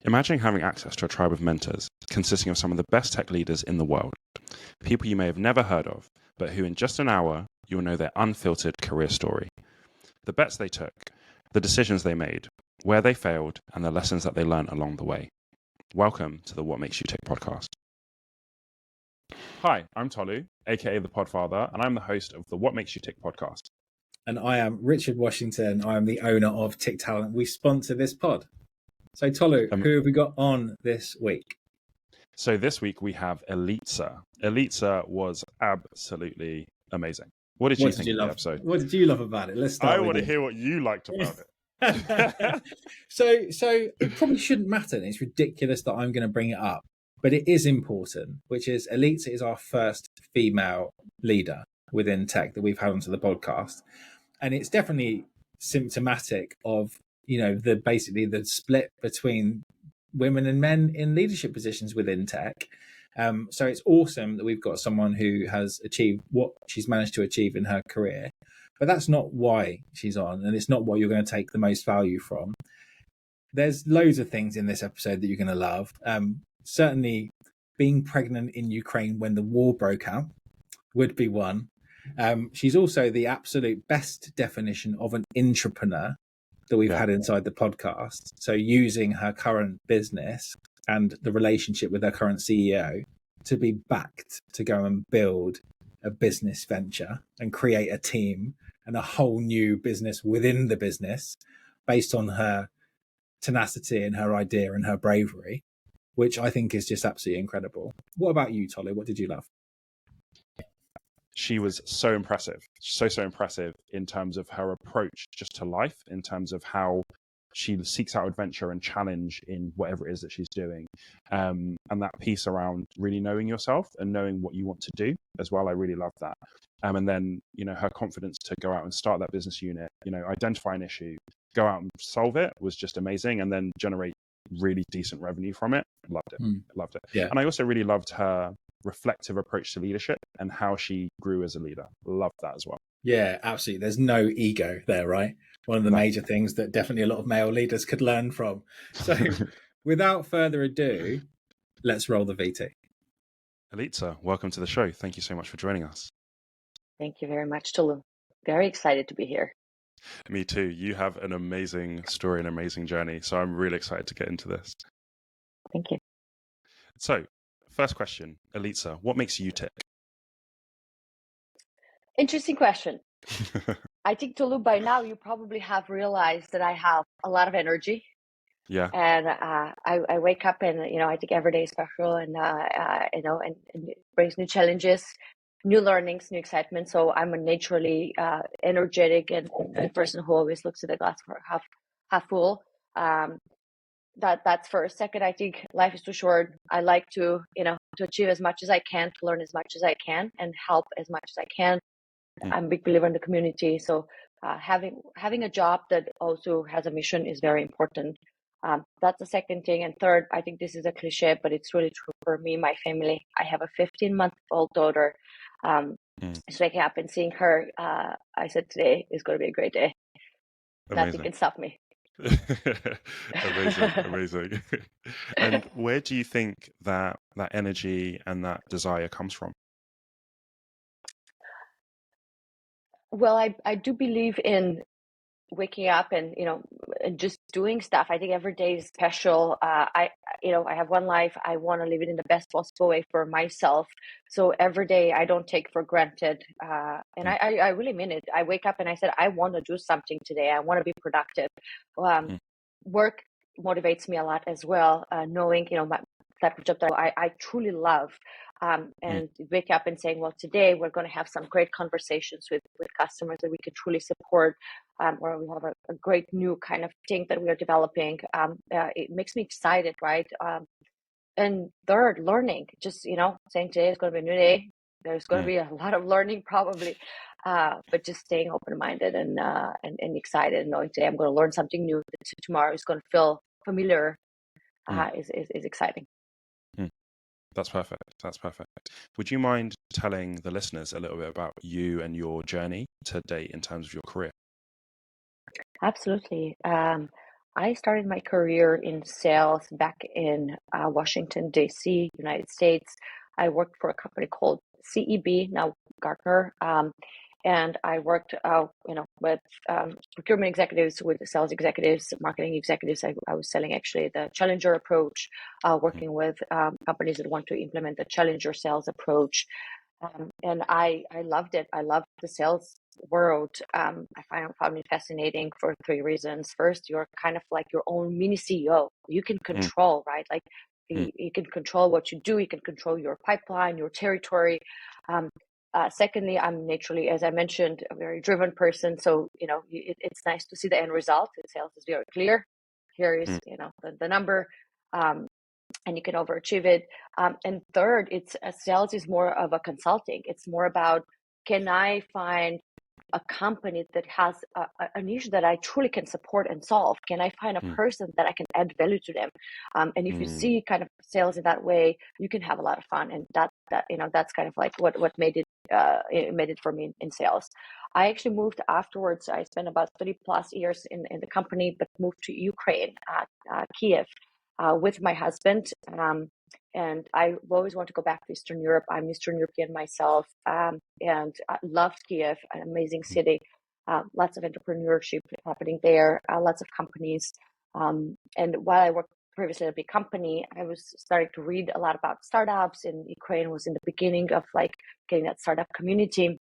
Imagine having access to a tribe of mentors consisting of some of the best tech leaders in the world, people you may have never heard of, but who in just an hour, you'll know their unfiltered career story, the bets they took, the decisions they made, where they failed, and the lessons that they learned along the way. Welcome to the What Makes You Tick podcast. Hi, I'm Tolu, aka the Podfather, and I'm the host of the What Makes You Tick podcast. And I am Richard Washington. I am the owner of Tick Talent. We sponsor this pod. So Tolu, who have we got on this week? So this week we have Elitsa. Elitsa was absolutely amazing. What did you think of the episode? What did you love about it? Let's start. I want to hear what you liked about it. So it probably shouldn't matter. And it's ridiculous that I'm going to bring it up, but it is important, which is Elitsa is our first female leader within tech that we've had onto the podcast. And it's definitely symptomatic of, basically the split between women and men in leadership positions within tech. So it's awesome that we've got someone who has achieved what she's managed to achieve in her career, but that's not why she's on, and it's not what you're going to take the most value from. There's loads of things in this episode that you're going to love. Certainly being pregnant in Ukraine when the war broke out would be one. She's also the absolute best definition of an intrapreneur that we've had inside the podcast. So using her current business and the relationship with her current CEO to be backed to go and build a business venture and create a team and a whole new business within the business based on her tenacity and her idea and her bravery, which I think is just absolutely incredible. What about you, Tolu? What did you love? She was so impressive, so impressive in terms of her approach just to life, in terms of how she seeks out adventure and challenge in whatever it is that she's doing. And that piece around really knowing yourself and knowing what you want to do as well. I really love that. And then, her confidence to go out and start that business unit, identify an issue, go out and solve it was just amazing. And then generate really decent revenue from it. Loved it. Loved it. Yeah. And I also really loved her reflective approach to leadership and how she grew as a leader. Loved that as well. Yeah, absolutely. There's no ego there, right? One of the major things that definitely a lot of male leaders could learn from. So without further ado, let's roll the VT. Elitsa, welcome to the show. Thank you so much for joining us. Thank you very much, Tolu. Very excited to be here. Me too. You have an amazing story, an amazing journey. So I'm really excited to get into this. Thank you. So, first question, Elitsa, what makes you tick? Interesting question. I think, Tolu, by now you probably have realized that I have a lot of energy. Yeah. And I wake up and, I think every day is special and, and it brings new challenges, new learnings, new excitement. So I'm a naturally energetic and a person who always looks at the glass for half full. That's first. Second, I think life is too short. I like to, to achieve as much as I can, to learn as much as I can, and help as much as I can. I'm a big believer in the community. So having a job that also has a mission is very important. That's the second thing. And third, I think this is a cliche, but it's really true for me, my family. I have a 15-month-old daughter. Just waking up and seeing her, I said today is going to be a great day. Amazing. Nothing can stop me. Amazing. And where do you think that energy and that desire comes from? Well, I do believe in waking up and and just doing stuff. I think every day is special. I have one life. I want to live it in the best possible way for myself. So every day I don't take for granted. And I really mean it. I wake up and I said, I want to do something today. I want to be productive. Work motivates me a lot as well. Knowing, my type of job that I truly love. And wake up and saying, well, today we're going to have some great conversations with customers that we can truly support, or we have a great new kind of thing that we are developing. It makes me excited, right? And third, learning, just, saying today is going to be a new day. There's going to be a lot of learning probably, but just staying open-minded and excited, knowing today I'm going to learn something new. Tomorrow is going to feel familiar, is exciting. That's perfect. Would you mind telling the listeners a little bit about you and your journey to date in terms of your career? Absolutely. I started my career in sales back in Washington, D.C., United States. I worked for a company called CEB, now Gartner, and I worked, with procurement executives, with sales executives, marketing executives. I was selling actually the challenger approach, working with companies that want to implement the challenger sales approach. And I loved it. I loved the sales world. I found it fascinating for three reasons. First, you're kind of like your own mini CEO. You can control, right? Like you can control what you do. You can control your pipeline, your territory. Secondly, I'm naturally, as I mentioned, a very driven person. So, it's nice to see the end result. The sales is very clear. Here is, the number. And you can overachieve it. And third, it's sales is more of a consulting. It's more about, can I find a company that has a niche that I truly can support and solve? Can I find a person that I can add value to them? And if you see kind of sales in that way, you can have a lot of fun. And that's kind of like what made it for me in sales. I actually moved afterwards. I spent about 30 plus years in the company, but moved to Ukraine, Kiev, with my husband. And I always want to go back to Eastern Europe. I'm Eastern European myself, and I loved Kiev, an amazing city. Lots of entrepreneurship happening there, lots of companies. And while I worked previously at a big company, I was starting to read a lot about startups, and Ukraine was in the beginning of like getting that startup community.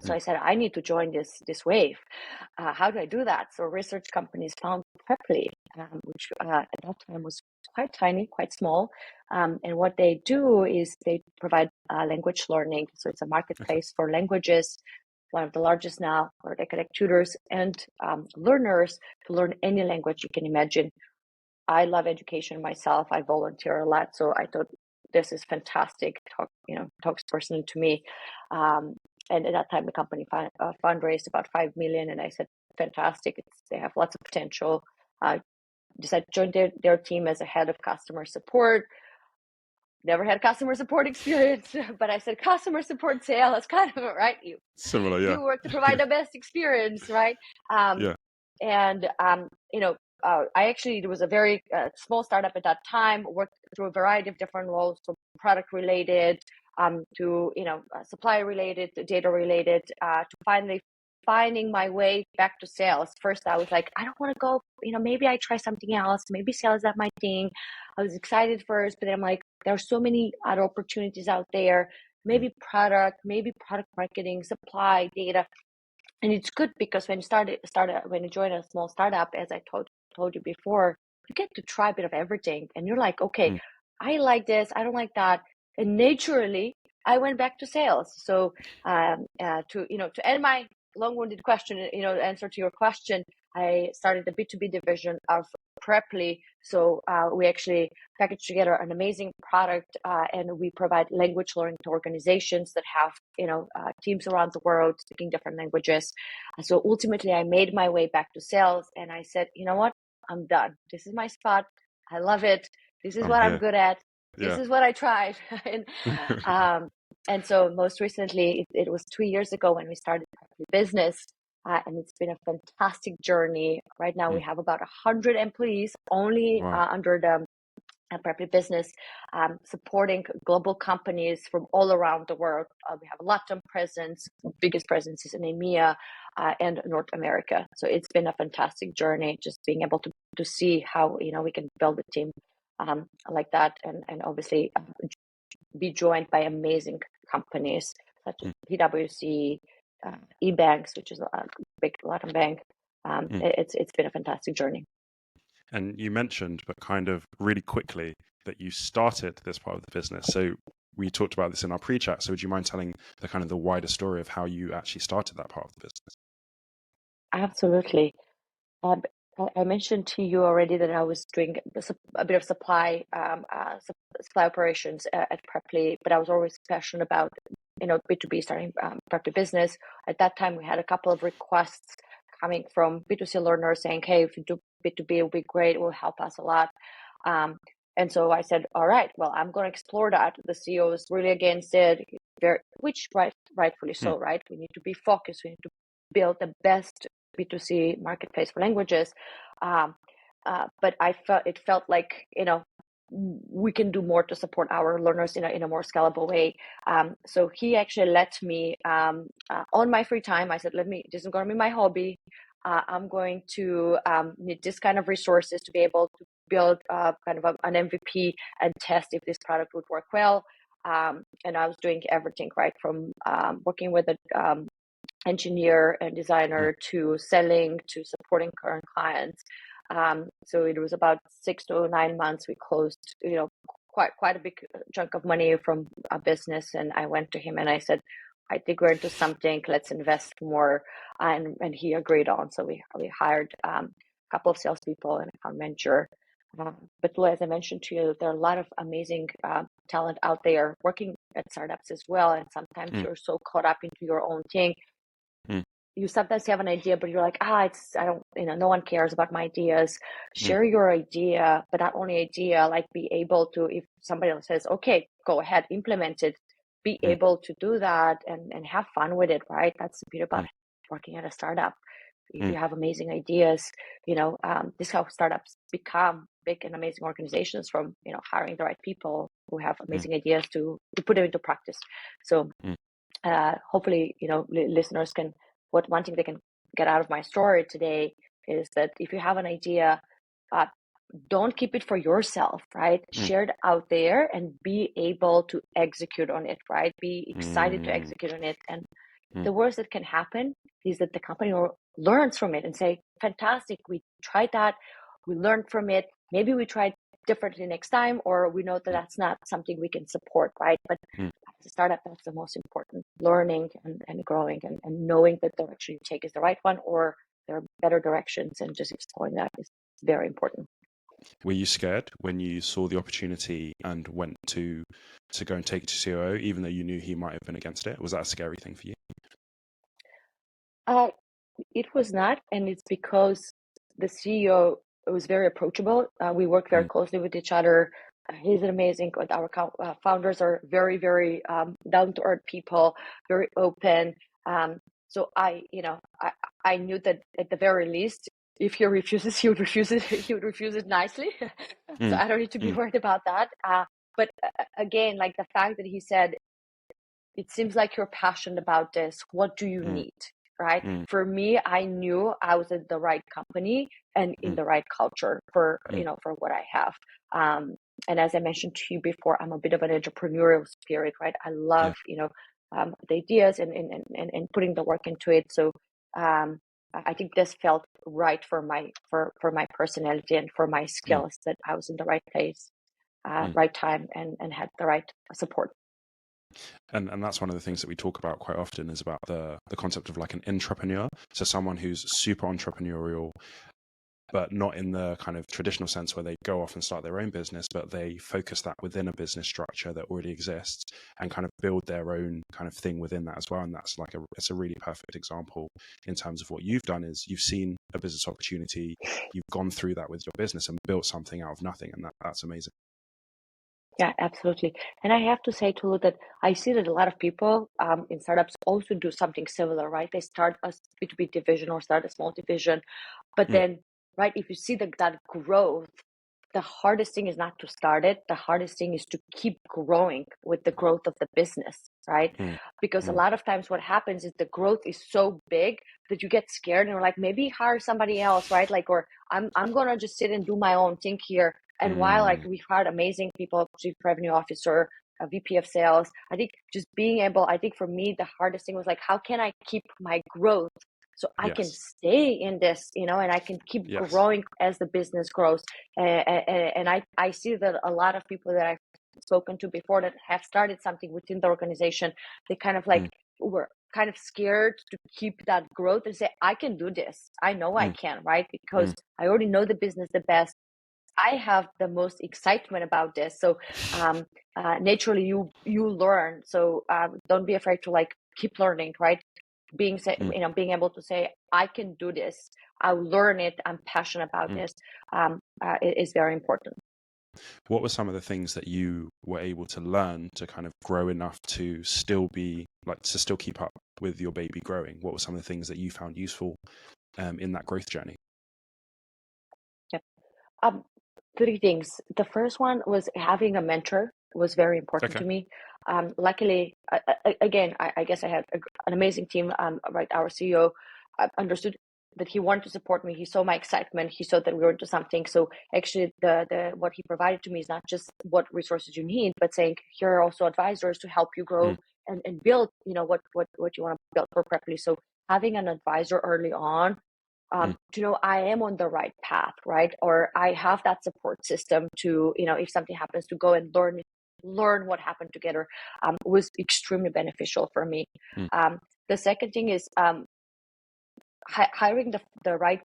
So I said, I need to join this wave. How do I do that? So research companies found Preply, which at that time was quite tiny, quite small. And what they do is they provide language learning. So it's a marketplace for languages, one of the largest now, where they connect tutors and learners to learn any language you can imagine. I love education myself. I volunteer a lot. So I thought this is fantastic. Talks personally to me. And at that time, the company fundraised about 5 million. And I said, fantastic. They have lots of potential. Decided to join their team as a head of customer support. Never had customer support experience, but I said customer support sales, kind of, right? Similar, yeah. You work to provide the best experience, right? Yeah. And I actually, it was a very small startup at that time, worked through a variety of different roles, from product related to supply related, data related, to finally finding my way back to sales. First, I was like, I don't want to go, maybe I try something else. Maybe sales is not my thing. I was excited first, but then I'm like, there are so many other opportunities out there. Maybe product marketing, supply, data. And it's good because when you join a small startup, as I told you before, you get to try a bit of everything, and you're like, okay, I like this, I don't like that, and naturally, I went back to sales. So, to end my long-winded question, answer to your question, I started the B2B division of Preply. So we actually packaged together an amazing product, and we provide language learning to organizations that have teams around the world speaking different languages. So ultimately, I made my way back to sales, and I said, you know what, I'm done. This is my spot. I love it. This is what I'm good at. This is what I tried. And so most recently, it was 2 years ago when we started the business. And it's been a fantastic journey. Right now, we have about 100 employees only under the Preply business, supporting global companies from all around the world. We have a LATAM presence. Biggest presence is in EMEA and North America. So it's been a fantastic journey, just being able to see how we can build a team like that, and obviously be joined by amazing companies such as PwC, eBanks, which is a big Latin bank. It's been a fantastic journey. And you mentioned, but kind of really quickly, that you started this part of the business. So we talked about this in our pre-chat. So would you mind telling the wider story of how you actually started that part of the business? Absolutely. I mentioned to you already that I was doing a bit of supply operations at Preply, but I was always passionate about B2B, starting Preply business. At that time, we had a couple of requests coming from B2C learners saying, "Hey, if you do B2B, it will be great. It will help us a lot." And so I said, "All right, well, I'm going to explore that." The CEO is really against it, which rightfully so, right? We need to be focused. We need to build the best B2C marketplace for languages. but it felt like, we can do more to support our learners in a more scalable way. So he actually let me, on my free time, I said, this is going to be my hobby. I'm going to need this kind of resources to be able to build kind of an MVP and test if this product would work well. And I was doing everything, right, from working with an engineer and designer to selling to supporting current clients. So it was about 6 to 9 months. We closed, quite a big chunk of money from a business. And I went to him and I said, I think we're into something. Let's invest more. And he agreed on. So we hired a couple of salespeople and account manager. But as I mentioned to you, there are a lot of amazing talent out there working at startups as well. And sometimes you're so caught up into your own thing. You sometimes have an idea, but you're like, I don't, no one cares about my ideas. Share your idea, but not only idea, like be able to, if somebody else says, okay, go ahead, implement it, be able to do that and have fun with it, right? That's the beauty about working at a startup. You have amazing ideas, this is how startups become big and amazing organizations from, hiring the right people who have amazing ideas to put them into practice. So hopefully, listeners can, one thing they can get out of my story today is that if you have an idea, don't keep it for yourself, right? Share it out there and be able to execute on it, right? Be excited to execute on it. And the worst that can happen is that the company learns from it and say, fantastic, we tried that, we learned from it. Maybe we tried differently next time, or we know that that's not something we can support, right? But as a startup, that's the most important, learning and growing and knowing that the direction you take is the right one, or there are better directions, and just exploring that is very important. Were you scared when you saw the opportunity and went to go and take it to COO, even though you knew he might have been against it? Was that a scary thing for you? It was not, and it's because the CEO was very approachable. We work very closely with each other. He's amazing. Our founders are very, very down-to-earth people, very open. So I knew that at the very least, if he refuses, he would refuse it. He would refuse it nicely. So I don't need to be worried about that. But again, like the fact that he said, it seems like you're passionate about this. What do you need? Right? For me, I knew I was at the right company and in the right culture for what I have. And as I mentioned to you before, I'm a bit of an entrepreneurial spirit, right? I love, the ideas and putting the work into it. So I think this felt right for my personality and for my skills, that I was in the right place, right time, and had the right support. And that's one of the things that we talk about quite often, is about the concept of like an intrapreneur. So someone who's super entrepreneurial, but not in the kind of traditional sense where they go off and start their own business, but they focus that within a business structure that already exists and kind of build their own kind of thing within that as well. And that's like it's a really perfect example in terms of what you've done. Is you've seen a business opportunity, you've gone through that with your business and built something out of nothing, and that's amazing. Yeah, absolutely. And I have to say, Tulu, that I see that a lot of people in startups also do something similar, right? They start a B2B division or start a small division, but then, right, if you see that growth, the hardest thing is not to start it. The hardest thing is to keep growing with the growth of the business, right? Because a lot of times what happens is the growth is so big that you get scared and you're like, maybe hire somebody else, right? Like, or I'm gonna just sit and do my own thing here. And while like we've hired amazing people, chief revenue officer, a VP of sales, I think just being able, I think for me, the hardest thing was like, how can I keep my growth so I can stay in this, and I can keep growing as the business grows. And I see that a lot of people that I've spoken to before that have started something within the organization, they kind of like were kind of scared to keep that growth and say, I can do this. I know I can, right? Because I already know the business the best. I have the most excitement about this. So naturally you learn. So don't be afraid to like keep learning, right? Being able to say, I can do this. I'll learn it. I'm passionate about this. It is very important. What were some of the things that you were able to learn to kind of grow enough to still keep up with your baby growing? What were some of the things that you found useful in that growth journey? Three things. The first one was having a mentor was very important to me. Luckily, again, I guess I had an amazing team. Right, our CEO understood that he wanted to support me. He saw my excitement. He saw that we were into something. So actually, the what he provided to me is not just what resources you need, but saying here are also advisors to help you grow and build. What you want to build correctly. So having an advisor early on, to know I am on the right path, right? Or I have that support system to, if something happens, to go and learn what happened together, was extremely beneficial for me. The second thing is hiring the right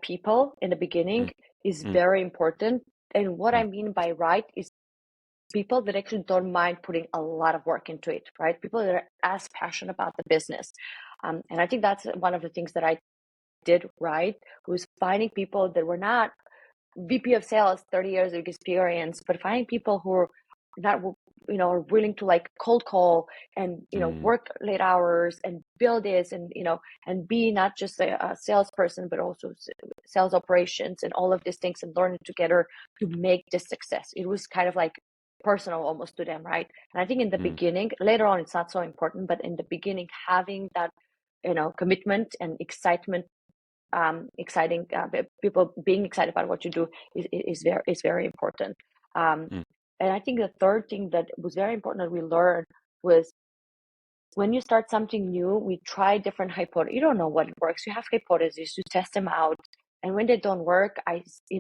people in the beginning is very important. And what I mean by right is people that actually don't mind putting a lot of work into it, right? People that are as passionate about the business. And I think that's one of the things that I did right, was finding people that were not VP of sales, 30 years of experience, but finding people who are not, are willing to like cold call and, work late hours and build this and, and be not just a salesperson, but also sales operations and all of these things and learn it together to make this success. It was kind of like personal almost to them, right? And I think in the beginning, later on, it's not so important, but in the beginning, having that, commitment and excitement, exciting people being excited about what you do is very important. And I think the third thing that was very important that we learned was when you start something new, we try different hypotheses. You don't know what works. You have hypotheses, you test them out. And when they don't work,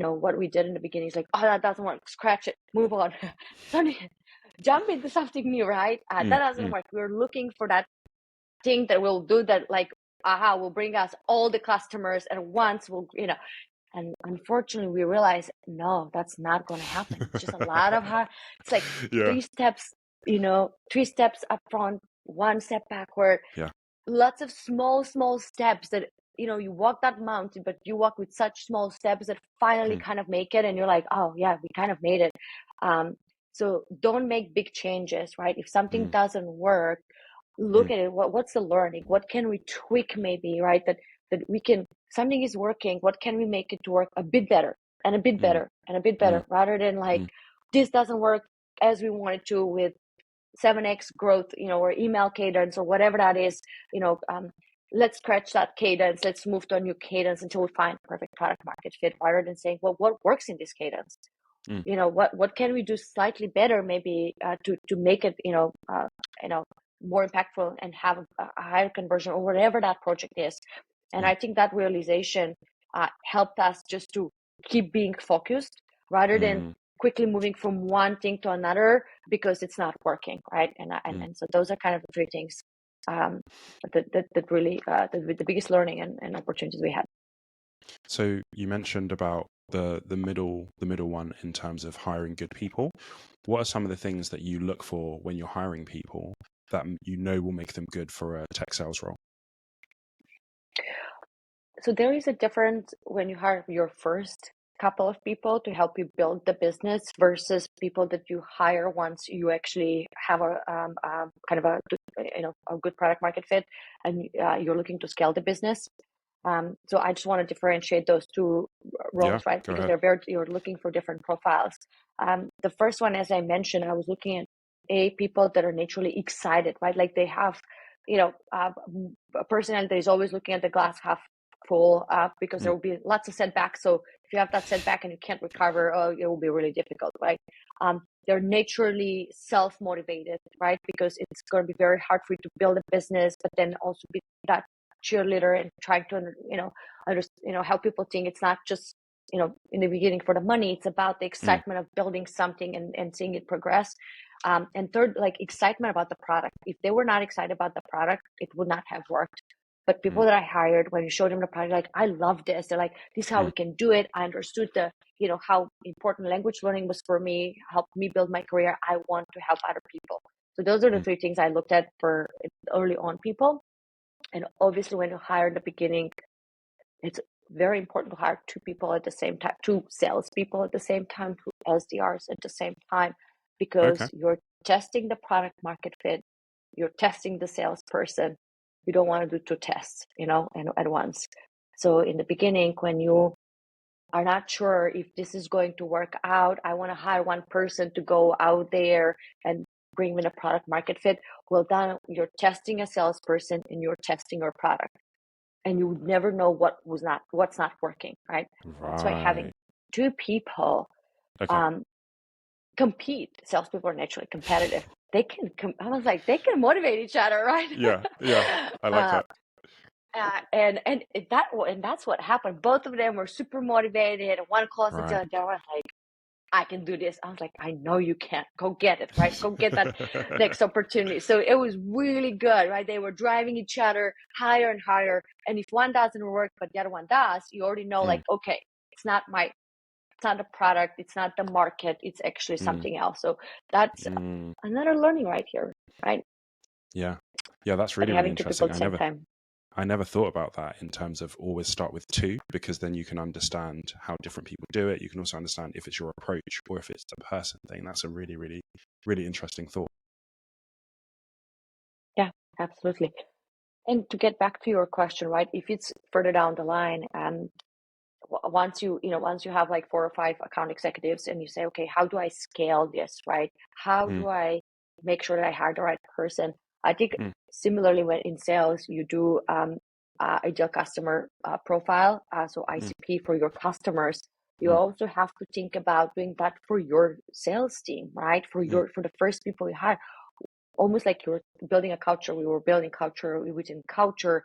what we did in the beginning is like, oh, that doesn't work. Scratch it, move on. Jump into something new, right? That doesn't work. We're looking for that thing that will do that, like, will bring us all the customers at once. And unfortunately we realize, no, that's not going to happen. It's just a lot of hard. It's like 3 steps, 3 steps up front, 1 step backward. Lots of small steps that, you walk that mountain, but you walk with such small steps that finally kind of make it. And you're like, oh yeah, we kind of made it. So don't make big changes, right? If something doesn't work, look at it. What's the learning? What can we tweak maybe, right? That we can, something is working. What can we make it to work a bit better and a bit better and a bit better, rather than like, this doesn't work as we want it to with 7x growth, or email cadence or whatever that is, let's scratch that cadence. Let's move to a new cadence until we find perfect product market fit, rather than saying, well, what works in this cadence? What can we do slightly better maybe to make it, more impactful and have a higher conversion or whatever that project is. And I think that realization helped us just to keep being focused rather than quickly moving from one thing to another because it's not working, right? And so those are kind of the 3 things that really the biggest learning and opportunities we had. So you mentioned about the middle one in terms of hiring good people. What are some of the things that you look for when you're hiring people that will make them good for a tech sales role? So there is a difference when you hire your first couple of people to help you build the business versus people that you hire once you actually have a kind of a good product market fit and you're looking to scale the business. So I just want to differentiate those 2 roles, right? Because you're looking for different profiles. The first one, as I mentioned, I was looking at people that are naturally excited, right? Like they have, a personality that is always looking at the glass half full, because there will be lots of setbacks. So if you have that setback and you can't recover, it will be really difficult, right? They're naturally self-motivated, right? Because it's going to be very hard for you to build a business, but then also be that cheerleader and trying to help people think it's not just in the beginning for the money. It's about the excitement of building something and seeing it progress. And third, like excitement about the product. If they were not excited about the product, it would not have worked. But people that I hired, when you showed them the product, like, I love this. They're like, this is how we can do it. I understood how important language learning was for me, helped me build my career. I want to help other people. So those are the 3 things I looked at for early on people. And obviously when you hire in the beginning, it's very important to hire 2 people at the same time, 2 salespeople at the same time, 2 SDRs at the same time, because you're testing the product market fit. You're testing the salesperson. You don't want to do 2 tests, at once. So in the beginning, when you are not sure if this is going to work out. I want to hire one person to go out there and bring in a product market fit. Well, then you're testing a salesperson and you're testing your product, and you would never know what's not working, right? That's why having Right. two people Okay. compete. Salespeople are naturally competitive. They can. I was like, they can motivate each other, right? Yeah. Yeah. I like uh, that. and that's what happened. Both of them were super motivated. One calls the Right. other. They were like, I can do this. I was like, I know you can. Go get it, right? Go get that next opportunity. So it was really good, right? They were driving each other higher and higher. And if one doesn't work, but the other one does, you already know, like, okay, it's not the product, it's not the market, it's actually something else. So that's another learning right here, right? Yeah. Yeah, that's But really, really having two people interesting. at the same time. I never thought about that in terms of always start with two, because then you can understand how different people do it. You can also understand if it's your approach or if it's the person thing. That's a really, really, really interesting thought. Yeah, absolutely. And to get back to your question, right? If it's further down the line, once you have like 4 or 5 account executives and you say, okay, how do I scale this, right? How do I make sure that I hire the right person? I think similarly, when in sales you do ideal customer profile, so ICP for your customers, you also have to think about doing that for your sales team, right? For the first people you hire, almost like you're building a culture. We were building culture within culture.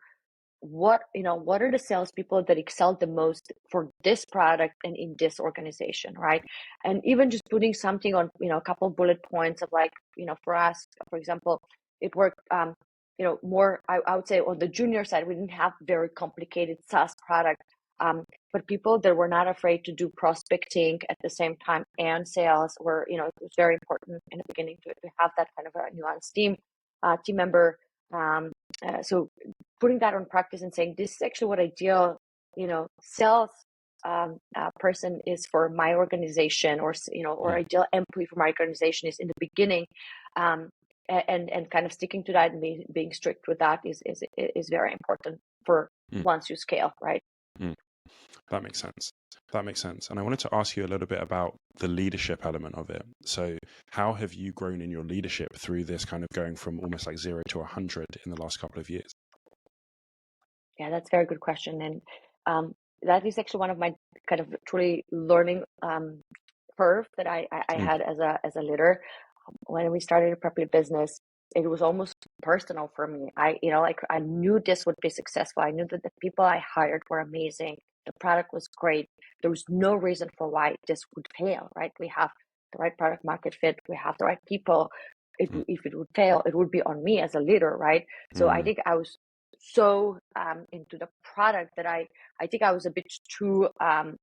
What are the salespeople that excel the most for this product and in this organization, right? And even just putting something on, a couple of bullet points of, like, for us, for example, it worked more, I would say, on the junior side. We didn't have very complicated SaaS product, but people that were not afraid to do prospecting at the same time and sales were, it was very important in the beginning to have that kind of a nuanced team member. So putting that on practice and saying, this is actually what ideal, sales person is for my organization, or ideal employee for my organization is in the beginning, and kind of sticking to that and being strict with that is very important for once you scale, right? That makes sense. That makes sense. And I wanted to ask you a little bit about the leadership element of it. So how have you grown in your leadership through this kind of going from almost like 0 to 100 in the last couple of years? Yeah, that's a very good question. And that is actually one of my kind of truly learning curve that I had as a leader. When we started a properly business, it was almost personal for me. I knew this would be successful. I knew that the people I hired were amazing. The product was great. There was no reason for why this would fail, right? We have the right product market fit. We have the right people. If it would fail, it would be on me as a leader, right? So I think I was so into the product that I think I was a bit too I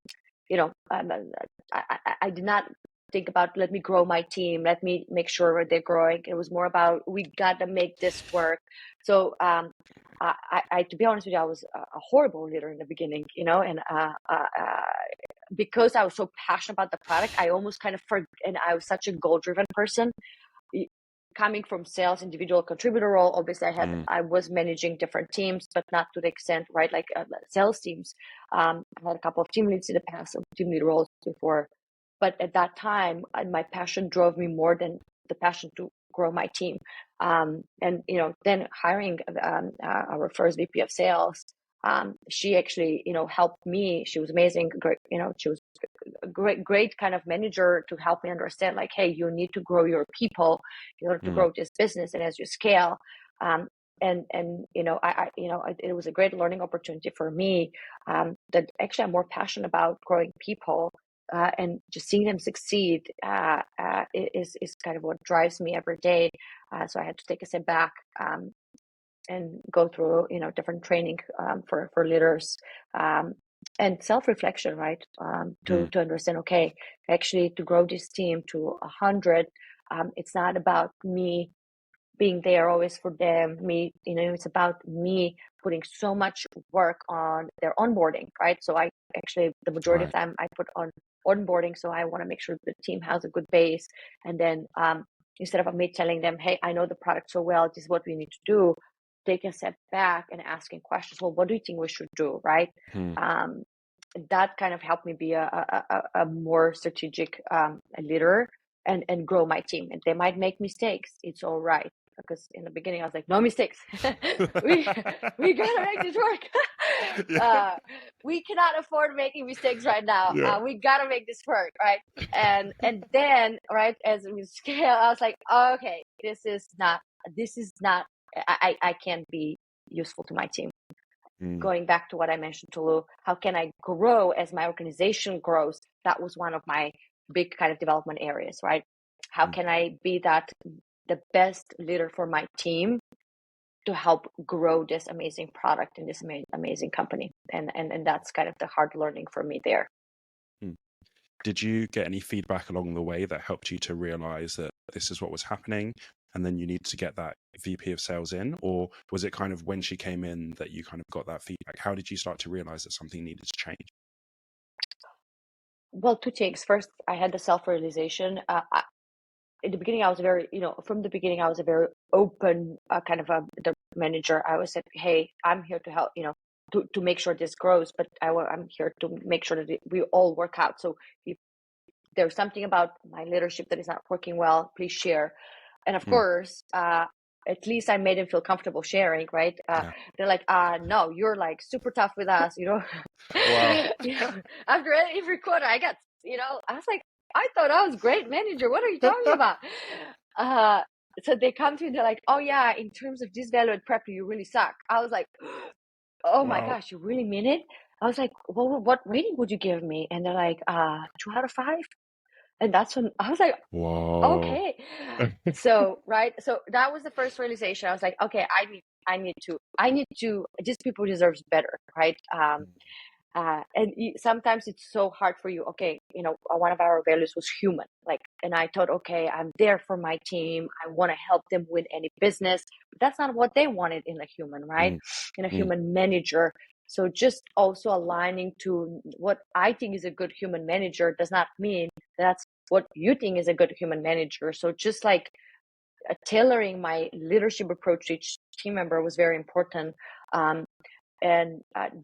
did not think about, let me grow my team, let me make sure they're growing. It was more about, we got to make this work. So I to be honest with you, I was a horrible leader in the beginning, and because I was so passionate about the product, I almost kind of and I was such a goal-driven person. Coming from sales individual contributor role, obviously I was managing different teams, but not to the extent, right, like sales teams. I had a couple of team leads in the past, some team lead roles before, but at that time, my passion drove me more than the passion to grow my team. And then hiring our first VP of sales, she actually helped me. She was amazing, great. She was a great kind of manager to help me understand, like, hey, you need to grow your people in order to grow this business, and as you scale, and it was a great learning opportunity for me, that actually I'm more passionate about growing people, and just seeing them succeed is kind of what drives me every day. So I had to take a step back and go through different training for leaders, and self-reflection, right? To understand, okay, actually to grow this team to 100, it's not about me being there always for them. It's about me putting so much work on their onboarding, right? So I actually, the majority of time I put on onboarding. So I want to make sure the team has a good base. And then instead of me telling them, hey, I know the product so well, this is what we need to do, take a step back and asking questions. Well, what do you think we should do, right? that kind of helped me be a more strategic leader and grow my team. And they might make mistakes. It's all right. Because in the beginning I was like, no mistakes. we gotta make this work. We cannot afford making mistakes right now. Yeah. We gotta make this work, right? And then, right, as we scale, I was like, oh, okay, this is not. I can't be useful to my team. Going back to what I mentioned to Lou, how can I grow as my organization grows? That was one of my big kind of development areas, right? How can I be the best leader for my team to help grow this amazing product in this amazing company? And that's kind of the hard learning for me there. Did you get any feedback along the way that helped you to realize that this is what was happening and then you need to get that VP of sales in? Or was it kind of when she came in that you kind of got that feedback? How did you start to realize that something needed to change? Well, two things. First, I had the self-realization. In the beginning, I was from the beginning, I was a very open kind of the manager. I always said, hey, I'm here to help, to make sure this grows, but I'm here to make sure that we all work out. So if there's something about my leadership that is not working well, please share. And of course, at least I made them feel comfortable sharing, right? They're like, no, you're like super tough with us, Wow. After every quarter, I got, I was like, I thought I was a great manager. What are you talking about? So they come to me, they're like, oh yeah, in terms of this value at prep, you really suck. I was like, oh my gosh, you really mean it? I was like, well, what rating would you give me? And they're like, 2 out of 5. And that's when I was like, Whoa. okay. So, right. So that was the first realization. I was like, okay, I need to, these people deserves better. Right. And sometimes it's so hard for you. Okay. One of our values was human, and I thought, okay, I'm there for my team. I want to help them win any business, but that's not what they wanted in a human, right? In a human manager. So just also aligning to what I think is a good human manager does not mean that's what you think is a good human manager. So just tailoring my leadership approach to each team member was very important. And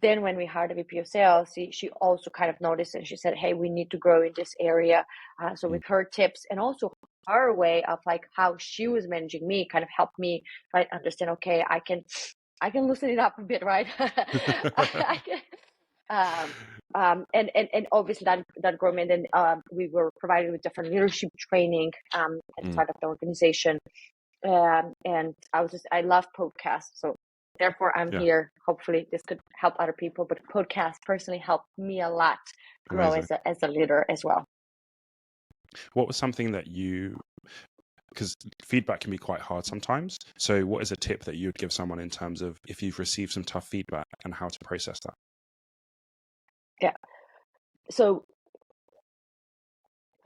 then when we hired a VP of sales, she also kind of noticed and she said, hey, we need to grow in this area. So with her tips and also her way of how she was managing me kind of helped me understand, okay, I can loosen it up a bit, right? And obviously that growth, and then we were provided with different leadership training as part of the organization. And I love podcasts, so therefore I'm here. Hopefully this could help other people, but podcasts personally helped me a lot grow as a leader as well. What was something that because feedback can be quite hard sometimes. So what is a tip that you would give someone in terms of if you've received some tough feedback and how to process that? Yeah. So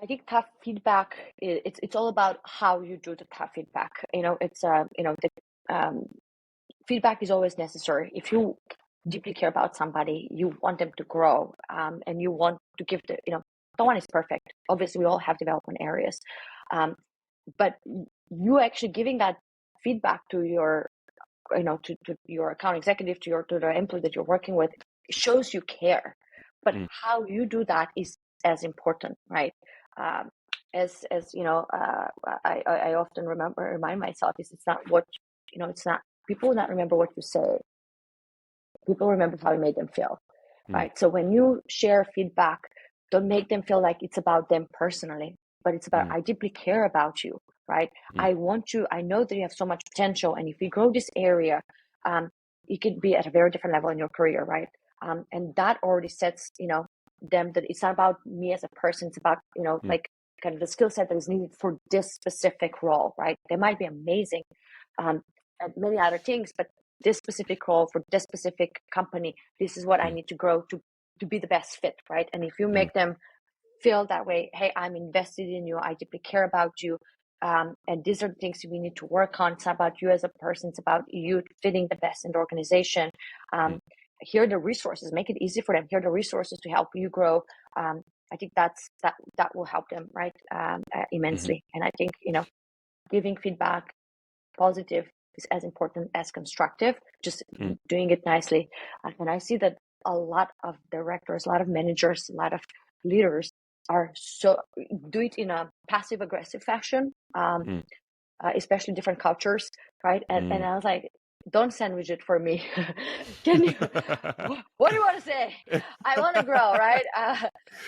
I think tough feedback, it's all about how you do the tough feedback. Feedback is always necessary. If you deeply care about somebody, you want them to grow, and you want to give no one is perfect. Obviously, we all have development areas. But you actually giving that feedback to your, to your account executive, to the employee that you're working with, shows you care. But how you do that is as important, right? As I often remind myself is it's not what it's not. People will not remember what you say. People remember how you made them feel, right? So when you share feedback, don't make them feel like it's about them personally, but it's about I deeply care about you, right? I know that you have so much potential, and if you grow this area, you could be at a very different level in your career, right? And that already sets them that it's not about me as a person. It's about kind of the skill set that is needed for this specific role, right? They might be amazing at many other things, but this specific role for this specific company, this is what I need to grow to be the best fit, right? And if you make them feel that way, hey, I'm invested in you, I deeply care about you, and these are the things we need to work on. It's not about you as a person, it's about you fitting the best in the organization. Here are the resources, make it easy for them. Here are the resources to help you grow. I think that will help them, right, immensely. And I think giving feedback, positive, is as important as constructive. Just doing it nicely. And I see that a lot of directors, a lot of managers, a lot of leaders are so do it in a passive aggressive fashion, especially different cultures, right? And I was like, don't sandwich it for me. Can you? What do you want to say? I want to grow, right?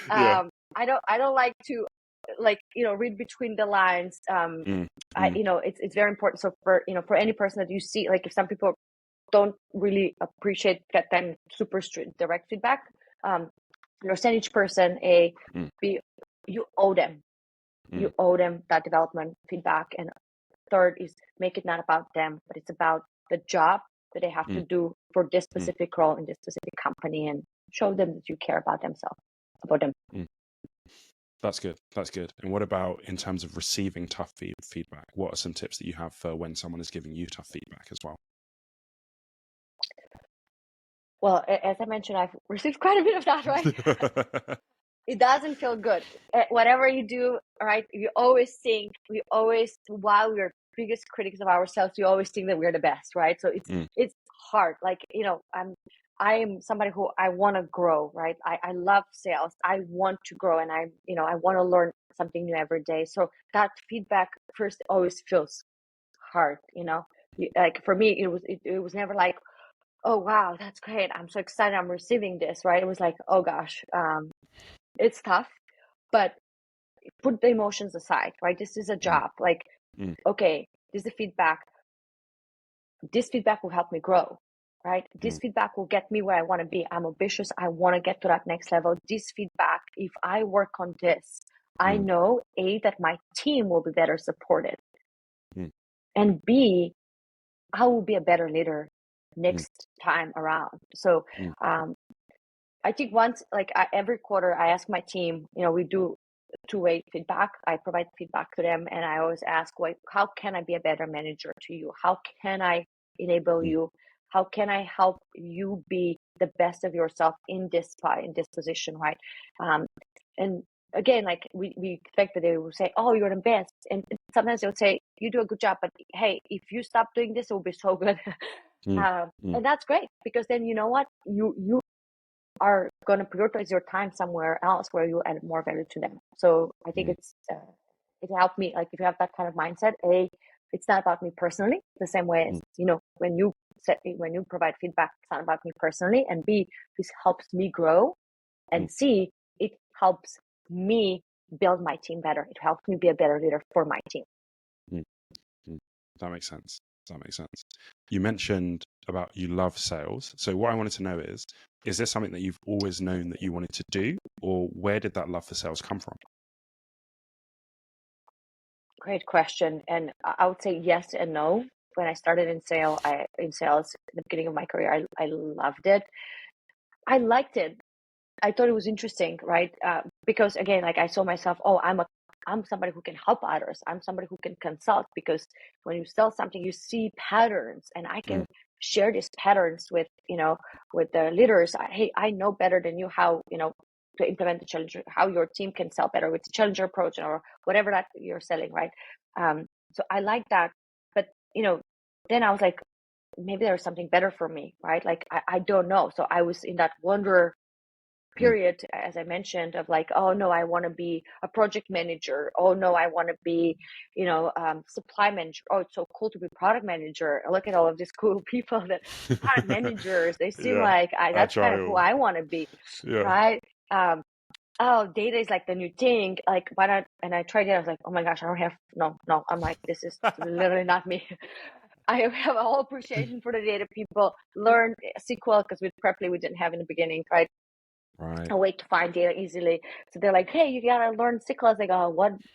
Yeah. I don't like to read between the lines. It's very important. So for any person that you see, like if some people don't really appreciate get them super strict direct feedback, send each person you owe them. You owe them that development feedback. And third is make it not about them, but it's about the job that they have to do for this specific role in this specific company, and show them that you care about about them. That's good. That's good. And what about in terms of receiving tough feedback? What are some tips that you have for when someone is giving you tough feedback as well? Well, as I mentioned, I've received quite a bit of that, right? It doesn't feel good. Whatever you do, right? While we're biggest critics of ourselves, we always think that we're the best, right? So it's hard. Like, I am somebody who I want to grow, right? I love sales. I want to grow, and I want to learn something new every day. So that feedback first always feels hard, like for me, it was never like, oh, wow, that's great. I'm so excited I'm receiving this, right? It was like, oh gosh, it's tough, but put the emotions aside, right? This is a job. Like, okay, this is the feedback. This feedback will help me grow, right? This feedback will get me where I want to be. I'm ambitious. I want to get to that next level. This feedback, if I work on this, I know that my team will be better supported, and B, I will be a better leader next time around. So, I think once, every quarter, I ask my team, we do two-way feedback. I provide feedback to them, and I always ask, how can I be a better manager to you? How can I enable you? How can I help you be the best of yourself in this spot, in this position, right? And again, like we expect that they will say, oh, you're the best. And sometimes they'll say, you do a good job, but hey, if you stop doing this, it will be so good. And that's great, because then you know what? You are going to prioritize your time somewhere else where you add more value to them. So I think it helped me. Like, if you have that kind of mindset, it's not about me personally, the same way as, when you provide feedback, it's not about me personally, and B, this helps me grow, and C, it helps me build my team better. It helps me be a better leader for my team. That makes sense. You mentioned about you love sales. So what I wanted to know is this something that you've always known that you wanted to do, or where did that love for sales come from? Great question. And I would say yes and no. When I started in sales at the beginning of my career, I loved it. I liked it. I thought it was interesting, right? Because again, like, I saw myself, I'm somebody who can help others. I'm somebody who can consult, because when you sell something, you see patterns, and I can share these patterns with the leaders. I know better than you how, to implement the challenger, how your team can sell better with the challenger approach or whatever that you're selling, right? So I like that. But, then I was like, maybe there's something better for me, right? Like, I don't know. So I was in that wonder period, as I mentioned, of like, oh no, I want to be a project manager. Oh no, I want to be, supply manager. Oh, it's so cool to be product manager. Look at all of these cool people that product managers. They seem like that's Agile. kind of who I want to be, right? Oh, data is like the new thing. Like, why not? And I tried it. I was like, oh my gosh, I don't have no. I'm like, this is literally not me. I have a whole appreciation for the data people. Learn SQL, because with Preply we didn't have in the beginning, right? A way to find data easily. So they're like, hey, you gotta learn SQL. I was like, oh,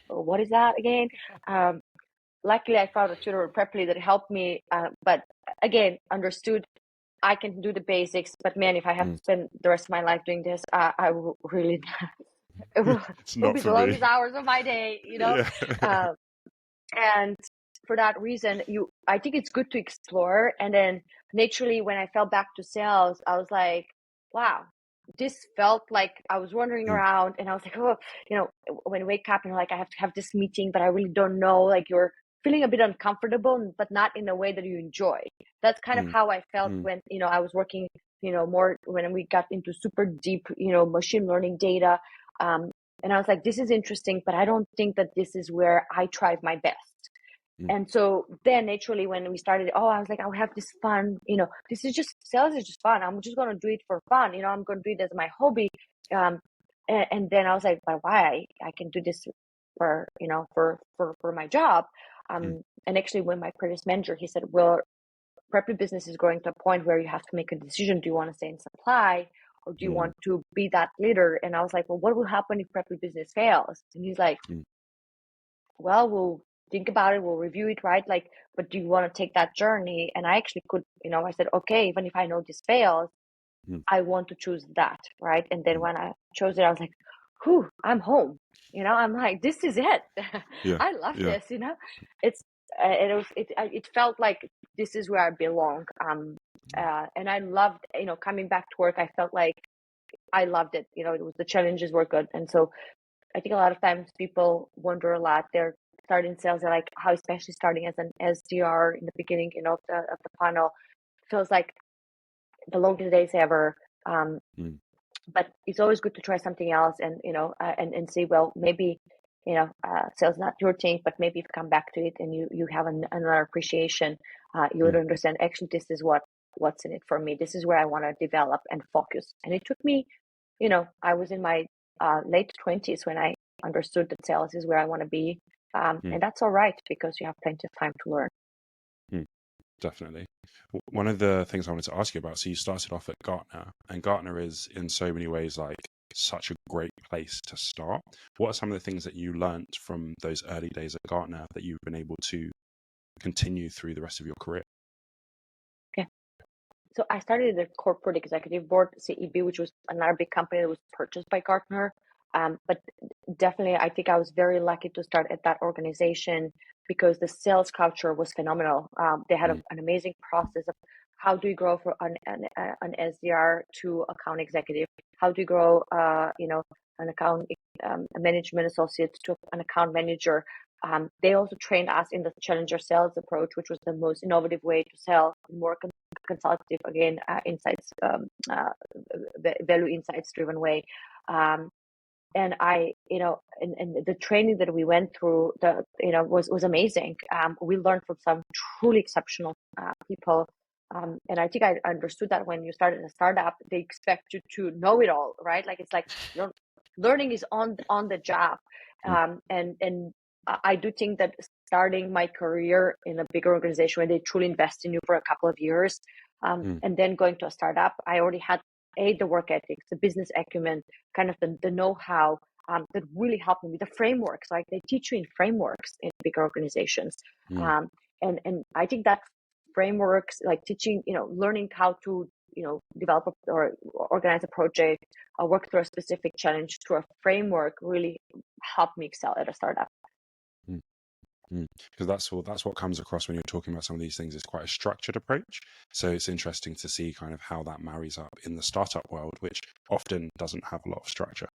what is that again? Luckily, I found a tutor in Preply that helped me. But again, understood I can do the basics. But man, if I have to spend the rest of my life doing this, I will really, it will be the longest hours of my day, and for that reason, I think it's good to explore. And then naturally, when I fell back to sales, I was like, wow, this felt like I was wandering around, and I was like, oh, when you wake up and like, I have to have this meeting, but I really don't know, like, you're feeling a bit uncomfortable, but not in a way that you enjoy. That's kind of how I felt when, I was working more when we got into super deep, machine learning data. And I was like, this is interesting, but I don't think that this is where I thrive my best. And so then naturally when we started, I was like, I have this fun, this is just, sales is just fun. I'm just going to do it for fun. I'm going to do it as my hobby. And then I was like, but why? I can do this for my job. And actually when my previous manager, he said, well, preppy business is growing to a point where you have to make a decision. Do you want to stay in supply or do you want to be that leader? And I was like, well, what will happen if preppy business fails? And he's like, well, we'll think about it. We'll review it, right? Like, but do you want to take that journey? And I actually could, I said, okay, even if I know this fails, I want to choose that, right? And then when I chose it, I was like, whew, I'm home. I'm like, this is it. I love this, It's, it felt like this is where I belong. And I loved, coming back to work, I felt like I loved it. The challenges were good. And so I think a lot of times people wonder a lot. They're starting sales. They're like, how, especially starting as an SDR in the beginning, of the funnel, feels like the longest days ever. But it's always good to try something else, and and see, well, maybe sales not your thing, but maybe if you come back to it and you have another appreciation, you would understand. Actually, this is what's in it for me. This is where I want to develop and focus. And it took me, I was in my late 20s when I understood that sales is where I want to be. And that's all right, because you have plenty of time to learn. Definitely. One of the things I wanted to ask you about, so you started off at Gartner, and Gartner is in so many ways like such a great place to start. What are some of the things that you learned from those early days at Gartner that you've been able to continue through the rest of your career? Okay. So I started at the corporate executive board, CEB, which was another big company that was purchased by Gartner. But definitely, I think I was very lucky to start at that organization because the sales culture was phenomenal. They had an amazing process of how do you grow from an SDR to account executive? How do you grow, an account management associate to an account manager? They also trained us in the challenger sales approach, which was the most innovative way to sell, more consultative, again, insights, value insights driven way. And I, and the training that we went through, was amazing. We learned from some truly exceptional people. And I think I understood that when you start in a startup, they expect you to know it all, right? Like, it's like, learning is on the job. And I do think that starting my career in a bigger organization where they truly invest in you for a couple of years, and then going to a startup, I already had the work ethics, the business acumen, kind of the know-how that really helped me with the frameworks. Like, they teach you in frameworks in bigger organizations. And I think that frameworks, like teaching, learning how to, develop or organize a project, work through a specific challenge through a framework, really helped me excel at a startup. Because that's what comes across when you're talking about some of these things. It's quite a structured approach. So it's interesting to see kind of how that marries up in the startup world, which often doesn't have a lot of structure.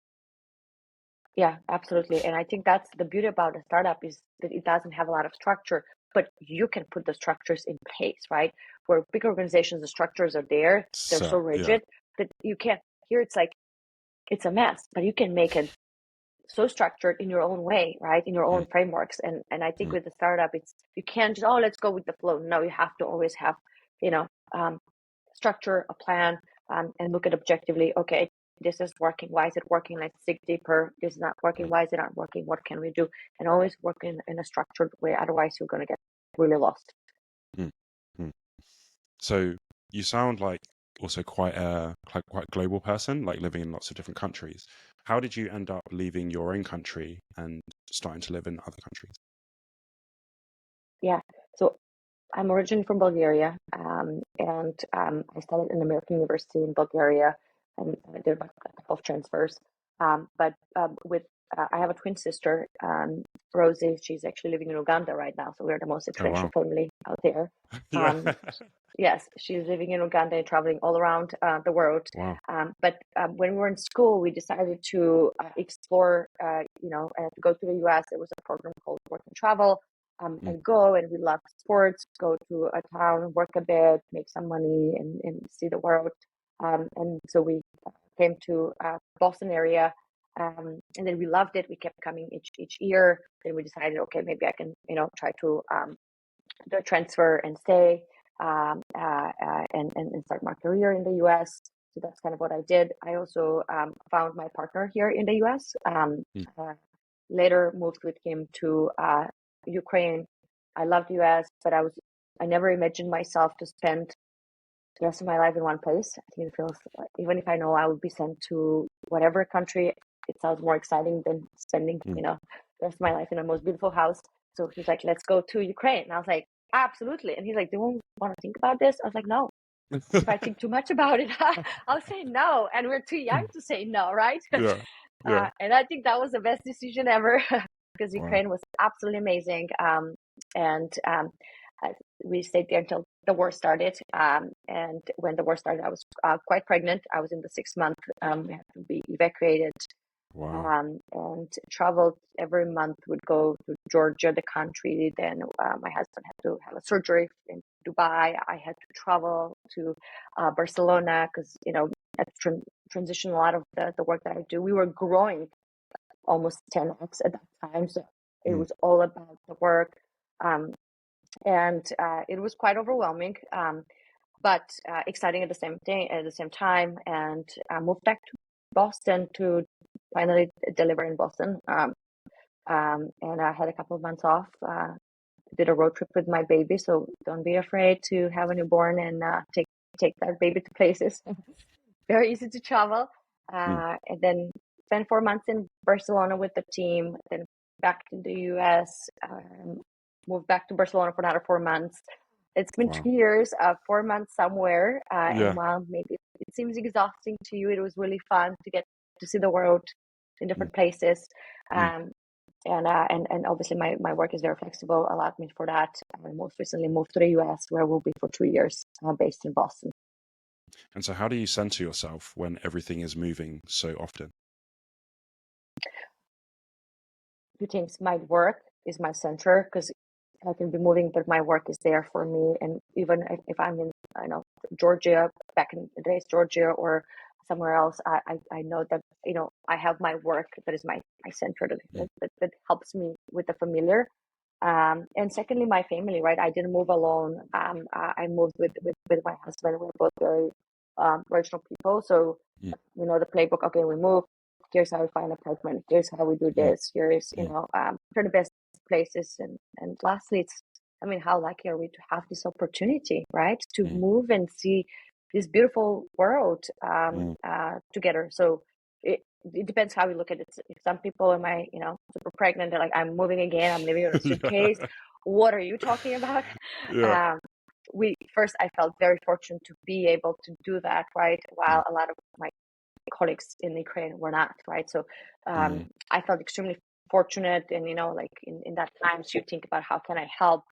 Yeah, absolutely. And I think that's the beauty about a startup, is that it doesn't have a lot of structure, but you can put the structures in place, right? Where big organizations, the structures are there, they're so rigid that you can't. Here it's like, it's a mess, but you can make it so structured in your own way, right? In your own frameworks. And I think with the startup, it's, you can't just, let's go with the flow. No, you have to always have, structure, a plan, and look at objectively, okay, this is working. Why is it working? Let's dig deeper. This is not working. Why is it not working? What can we do? And always work in a structured way. Otherwise, you're going to get really lost. So you sound like also quite a global person, like living in lots of different countries. How did you end up leaving your own country and starting to live in other countries? Yeah. So I'm originally from Bulgaria, and I studied in American University in Bulgaria, and I did a couple of transfers. But I have a twin sister, Rosie. She's actually living in Uganda right now, so we're the most international family out there. Yes, she's living in Uganda and traveling all around the world. Wow. But when we were in school, we decided to explore, to go to the US. There was a program called Work and Travel. And go, and we love sports, go to a town, work a bit, make some money, and see the world. And so we came to Boston area, and then we loved it. We kept coming each year. Then we decided, okay, maybe I can, try to do a transfer and stay, and start my career in the US. So that's kind of what I did. I also found my partner here in the US. Later moved with him to Ukraine. I loved US, but I never imagined myself to spend the rest of my life in one place. I think it feels, even if I know I would be sent to whatever country, it sounds more exciting than spending, the rest of my life in the most beautiful house. So he's like, let's go to Ukraine. And I was like, absolutely. And he's like, do you want to think about this? I was like, no. If I think too much about it, I'll say no. And we're too young to say no, right? Yeah. And I think that was the best decision ever because Ukraine was absolutely amazing. We stayed there until the war started. And when the war started, I was quite pregnant. I was in the 6th month. We had to be evacuated. And traveled every month, would go to Georgia, the country. Then my husband had to have a surgery in Dubai. I had to travel to Barcelona because, I transition a lot of the work that I do. We were growing almost 10x at that time. So it was all about the work. And it was quite overwhelming, but exciting at the same time. And I moved back to Boston to finally deliver in Boston. And I had a couple of months off. Did a road trip with my baby, so don't be afraid to have a newborn and take that baby to places. Very easy to travel. And then spent 4 months in Barcelona with the team. Then back to the US. Moved back to Barcelona for another 4 months. It's been 2 years, 4 months somewhere. And while maybe it seems exhausting to you, it was really fun to get to see the world in different places. And obviously my work is very flexible, allowed me for that. I most recently moved to the US, where we'll be for 2 years, based in Boston. And so how do you center yourself when everything is moving so often? 2 things. My work is my center because I can be moving, but my work is there for me. And even if I'm in, Georgia, back in the days, Georgia or somewhere else, I know that, I have my work that is my center that helps me with the familiar. And secondly, my family, right? I didn't move alone. I moved with my husband. We're both very original people. So we know the playbook. Okay, we move. Here's how we find an apartment. Here's how we do this. Here's, for the best places. And lastly, how lucky are we to have this opportunity, right? To move and see this beautiful world together. So it depends how we look at it. If some people am I, super pregnant, they're like, I'm moving again, I'm living in a suitcase. What are you talking about? I felt very fortunate to be able to do that, right? While a lot of my colleagues in Ukraine were not, right? So I felt extremely fortunate. And, in that times you think about how can I help?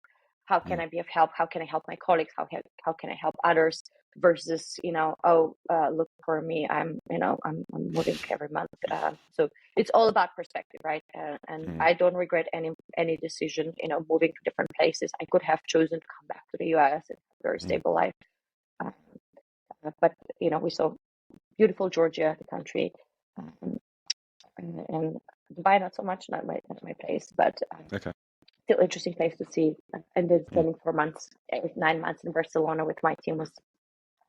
How can I be of help? How can I help my colleagues? How can I help others? Versus, look for me. I'm moving every month. So it's all about perspective, right? And I don't regret any decision, moving to different places. I could have chosen to come back to the US and have a very stable life. But, we saw beautiful Georgia, the country, and Dubai, not so much, not my place, but still interesting place to see. And then spending 9 months in Barcelona with my team was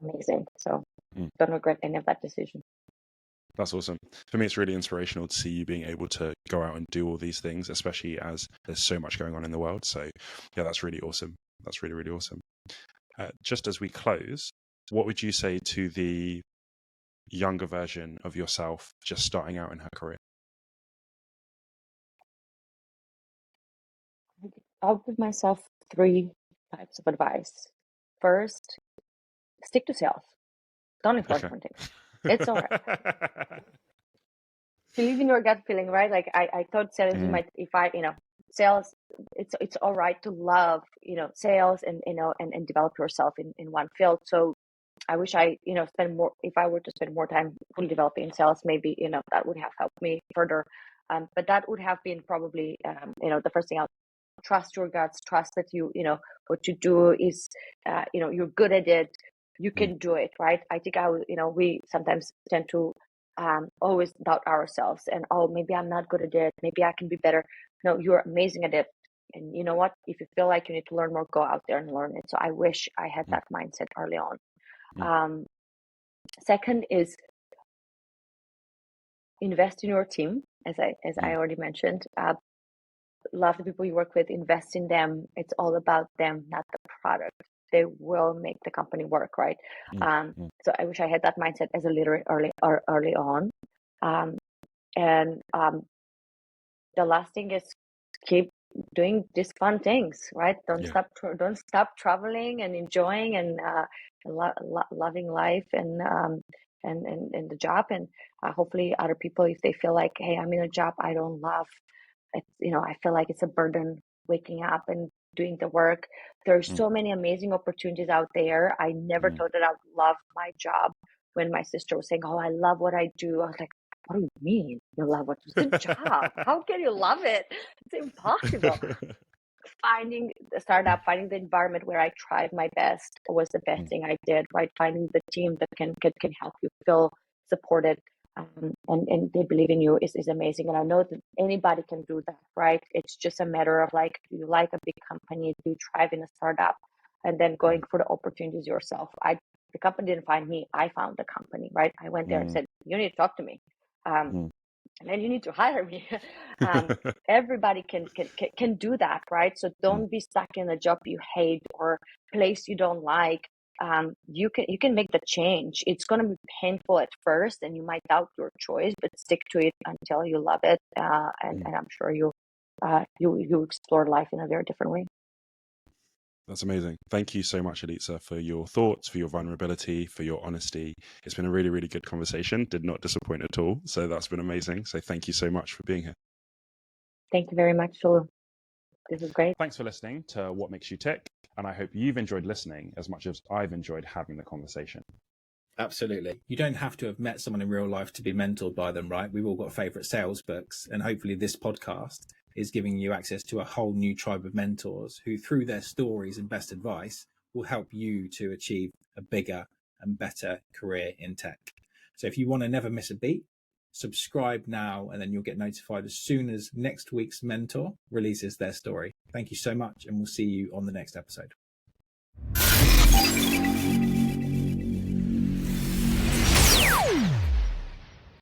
amazing. So don't regret any of that decision. That's awesome. For me, it's really inspirational to see you being able to go out and do all these things, especially as there's so much going on in the world. So yeah, that's really awesome. That's really, really awesome. Just as we close, what would you say to the younger version of yourself just starting out in her career? I'll give myself 3 types of advice. First, stick to sales. Don't enforce one thing. It's all right. Believe in your gut feeling, right? Like I thought sales sales, it's all right to love, sales and develop yourself in one field. So I wish I, spend more, if I were to spend more time fully developing in sales, maybe, that would have helped me further. But that would have been probably, the first thing. I'll trust your guts, trust that what you do is, you're good at it. you can do it, right? I think we sometimes tend to always doubt ourselves and, oh, maybe I'm not good at it. Maybe I can be better. No, you're amazing at it. And you know what? If you feel like you need to learn more, go out there and learn it. So I wish I had that mindset early on. Second is invest in your team, as I already mentioned. Love the people you work with, invest in them. It's all about them, not the product. They will make the company work, right? So I wish I had that mindset as a leader early on. And the last thing is keep doing these fun things, right? Don't stop traveling and enjoying and loving life and the job. And hopefully other people, if they feel like, hey, I'm in a job I don't love, I feel like it's a burden waking up and doing the work. There's so many amazing opportunities out there. I never thought that I would love my job. When my sister was saying, oh, I love what I do, I was like, what do you mean you love what you do? It's a job. How can you love it? It's impossible. Finding the startup, finding the environment where I tried my best was the best thing I did, right? Finding the team that can help you feel supported. And they believe in you is amazing. And I know that anybody can do that, right? It's just a matter of like, do you like a big company? Do you thrive in a startup? And then going for the opportunities yourself. The company didn't find me. I found the company, right? I went there and said, you need to talk to me. And then you need to hire me. Everybody can do that, right? So don't be stuck in a job you hate or place you don't like. You can make the change. It's going to be painful at first and you might doubt your choice, but stick to it until you love it. And I'm sure you explore life in a very different way. That's amazing. Thank you so much, Elitsa, for your thoughts, for your vulnerability, for your honesty. It's been a really, really good conversation. Did not disappoint at all. So that's been amazing. So thank you so much for being here. Thank you very much, Shulu. This is great. Thanks for listening to What Makes You Tick. And I hope you've enjoyed listening as much as I've enjoyed having the conversation. Absolutely. You don't have to have met someone in real life to be mentored by them, right? We've all got favorite sales books. And hopefully this podcast is giving you access to a whole new tribe of mentors who, through their stories and best advice, will help you to achieve a bigger and better career in tech. So if you want to never miss a beat, subscribe now, and then you'll get notified as soon as next week's mentor releases their story. Thank you so much, and we'll see you on the next episode.